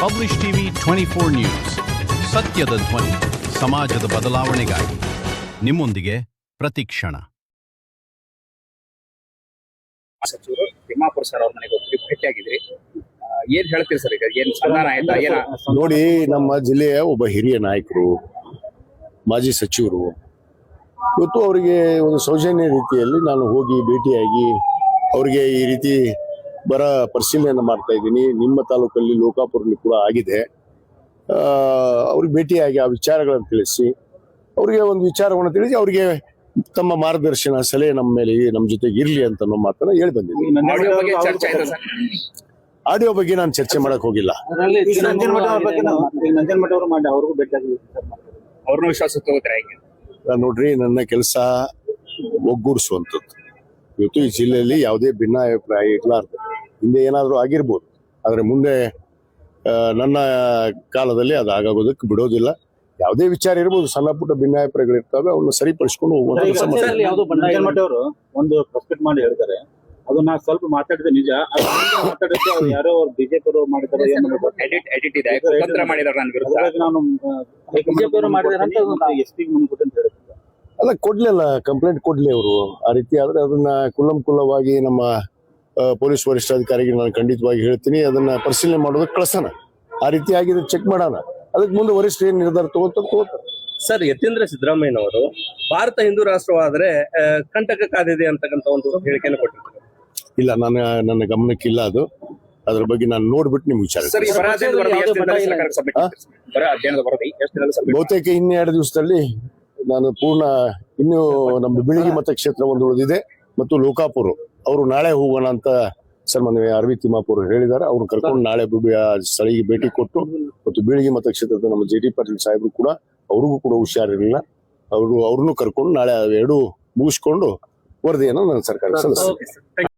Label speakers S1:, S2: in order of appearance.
S1: Publish TV 24 news, ಸತ್ಯದ ಧ್ವನಿ, ಸಮಾಜದ ಬದಲಾವಣೆಗಾಗಿ ನಿಮ್ಮೊಂದಿಗೆ ಪ್ರತಿಕ್ಷಣ.
S2: ಸಚಿವರು ತಿಮ್ಮಾಪುರ ಸರ್ ಅವ್ರ ಮನೆಗೆ ಹೋಗಿ ಭೇಟಿಯಾಗಿದ್ರಿ. ಏನ್ ಹೇಳ್ತೀರಿ ಸರ್? ಈಗ ಏನ್ ಸಮಾಧಾನ ಆಯ್ತಾ? ಏನ
S3: ನೋಡಿ, ನಮ್ಮ ಜಿಲ್ಲೆಯ ಒಬ್ಬ ಹಿರಿಯ ನಾಯಕರು, ಮಾಜಿ ಸಚಿವರು, ಇವತ್ತು ಅವರಿಗೆ ಒಂದು ಸೌಜನ್ಯ ರೀತಿಯಲ್ಲಿ ನಾನು ಹೋಗಿ ಭೇಟಿಯಾಗಿ ಅವರಿಗೆ ಈ ರೀತಿ ಬರ ಪರಿಶೀಲನೆ ಮಾಡ್ತಾ ಇದ್ದೀನಿ. ನಿಮ್ಮ ತಾಲೂಕಲ್ಲಿ ಲೋಕಾಪುರಲ್ಲಿ ಕೂಡ ಆಗಿದೆ. ಅವ್ರಿಗೆ ಭೇಟಿಯಾಗಿ ಆ ವಿಚಾರಗಳನ್ನು ತಿಳಿಸಿ ಅವರಿಗೆ ಒಂದು ವಿಚಾರವನ್ನು ತಿಳಿಸಿ ಅವರಿಗೆ ತಮ್ಮ ಮಾರ್ಗದರ್ಶನ ಸಲಹೆ ನಮ್ಮ ಮೇಲೆ ನಮ್ಮ ಜೊತೆಗೆ ಇರ್ಲಿ ಅಂತ ನಮ್ಮ ಮಾತನ್ನ ಹೇಳಿ ಬಂದಿದ್ದೀನಿ.
S2: ಆಡಿಯೋ ಬಗ್ಗೆ ಚರ್ಚೆ ಆಯ್ತಾ ಸರ್?
S3: ಆಡಿಯೋ ಬಗ್ಗೆ ನಾನು ಚರ್ಚೆ ಮಾಡಕ್ ಹೋಗಿಲ್ಲ.
S2: ಅವ್ರನ್ನ ವಿಶ್ವಾಸ ತಗೋತಾರೆ ಹೇಗೆ?
S3: ನೋಡ್ರಿ, ನನ್ನ ಕೆಲಸ ಒಗ್ಗೂಡಿಸುವಂಥದ್ದು. ಇವತ್ತು ಈ ಜಿಲ್ಲೆಯಲ್ಲಿ ಯಾವುದೇ ಭಿನ್ನಾಭಿಪ್ರಾಯ ಇರಲಾರ್ದು ಹಿಂದೆ ಏನಾದರೂ ಆಗಿರ್ಬೋದು, ಆದರೆ ಮುಂದೆ ನನ್ನ ಕಾಲದಲ್ಲಿ ಅದು ಆಗೋದಕ್ಕೆ ಬಿಡೋದಿಲ್ಲ. ಯಾವುದೇ ವಿಚಾರ ಇರ್ಬೋದು, ಸಣ್ಣ ಪುಟ್ಟ ಭಿನ್ನಾಭಿಪ್ರಾಯಗಳಿರ್ತವೆ, ಅವನ್ನ ಸರಿಪಡಿಸ್ಕೊಂಡು ಹೋಗುವಂತ
S4: ಅವರು ಒಂದು ಪ್ರೆಸ್ ಮಾಡಿ ಹೇಳ್ತಾರೆ. ಅದು ನಾ ಸ್ವಲ್ಪ ಮಾತಾಡಿದೆ ನಿಜ. ಮಾತಾಡಿದ್ದು ಅವ್ರು ಯಾರೋ ಅವ್ರು ಬಿಜೆಪಿ ಅವರು ಮಾಡಿದ್ದಾರೆ,
S2: ಎಡಿಟ್ ಇದೆ, ಕುತಂತ್ರ ಮಾಡಿದಾರೆ ನನ್ನ ವಿರುದ್ಧ.
S4: ನಾನು ಬಿಜೆಪಿ ಅವರು ಮಾಡಿದಾರೆ ಅಂತ ಎಸ್ ಪಿ ಮುಂದೆ ಅಂತ ಹೇಳ್ತಿದ್ದೆ.
S3: ಅಲ್ಲ, ಕೊಡ್ಲಿಲ್ಲ, ಕಂಪ್ಲೇಂಟ್ ಕೊಡ್ಲಿ ಅವರು. ಆ ರೀತಿ ಆದ್ರೆ ಅದನ್ನ ಕುಲ್ಲಂಕುಲ್ಲವಾಗಿ ನಮ್ಮ ಪೊಲೀಸ್ ವರಿಷ್ಠಾಧಿಕಾರಿಗೆ ನಾನು ಖಂಡಿತವಾಗಿ ಹೇಳ್ತೀನಿ, ಅದನ್ನ ಪರಿಶೀಲನೆ ಮಾಡೋದಕ್ಕೆ ಕಳ್ಸೋಣ. ಆ ರೀತಿ ಆಗಿದೆ, ಚೆಕ್ ಮಾಡೋಣ. ಅದಕ್ಕೆ ಮುಂದೆ ವರಿಷ್ಠ ಏನ್ ನಿರ್ಧಾರ ತಗೋತಾರೆ.
S5: ಸರ್, ಯತೀಂದ್ರ ಸಿದ್ದರಾಮಯ್ಯನವರು ಭಾರತ ಹಿಂದೂ ರಾಷ್ಟ್ರವಾದ್ರೆ ಕಂಟಕ ಕಾದಿದೆ ಅಂತಕ್ಕಂಥ ಒಂದು ಹೇಳಿಕೆಯನ್ನು ಕೊಟ್ಟಿರ್ತಾರೆ.
S3: ಇಲ್ಲ, ನನ್ನ ಗಮನಕ್ಕಿಲ್ಲ ಅದು. ಅದ್ರ ಬಗ್ಗೆ ನಾನು ನೋಡ್ಬಿಟ್ಟು ನಿಮ್ಗೆ ವಿಚಾರ.
S2: ಸರ್, ಈ ಬರ ಅಧ್ಯಯನದ ವರದಿ ಎಷ್ಟು ದಿನದಲ್ಲಿ ಸರ್ಕಾರಕ್ಕೆ ಸಬ್ಮಿಟ್ ಮಾಡ್ತೀರಿ ಸರ್? ಬರ ಅಧ್ಯಯನದ ವರದಿ ಎಷ್ಟು ದಿನದಲ್ಲಿ ಸಬ್ಮಿಟ್?
S3: ಬಹುತೇಕ 2 ದಿವಸದಲ್ಲಿ ನಾನು ಪೂರ್ಣ. ಇನ್ನು ನಮ್ಮ ಬೀಳಗಿ ಮತಕ್ಷೇತ್ರ ಒಂದು ಉಳಿದಿದೆ ಮತ್ತು ಲೋಕಾಪುರ. ಅವರು ನಾಳೆ ಹೋಗೋಣ ಅಂತ ಸನ್ಮಾನ್ಯ ಆರ್ ವಿ ತಿಮ್ಮಾಪುರ ಹೇಳಿದ್ದಾರೆ. ಅವ್ರು ಕರ್ಕೊಂಡು ನಾಳೆ ಸ್ಥಳಿಗೆ ಭೇಟಿ ಕೊಟ್ಟು, ಮತ್ತು ಬೀಳಗಿ ಮತಕ್ಷೇತ್ರದ ನಮ್ಮ ಜೆ ಟಿ ಪಾಟೀಲ್ ಸಾಹೇಬರು ಕೂಡ, ಅವ್ರಿಗೂ ಕೂಡ ಹುಷಾರಿರಲಿಲ್ಲ, ಅವ್ರನ್ನೂ ಕರ್ಕೊಂಡು ನಾಳೆ 2 ಮುಗಿಸ್ಕೊಂಡು ವರದಿಯನ್ನು ನಾನು ಸರ್ಕಾರಕ್ಕೆ ಸಲ್ಲಿಸ್ತೀನಿ.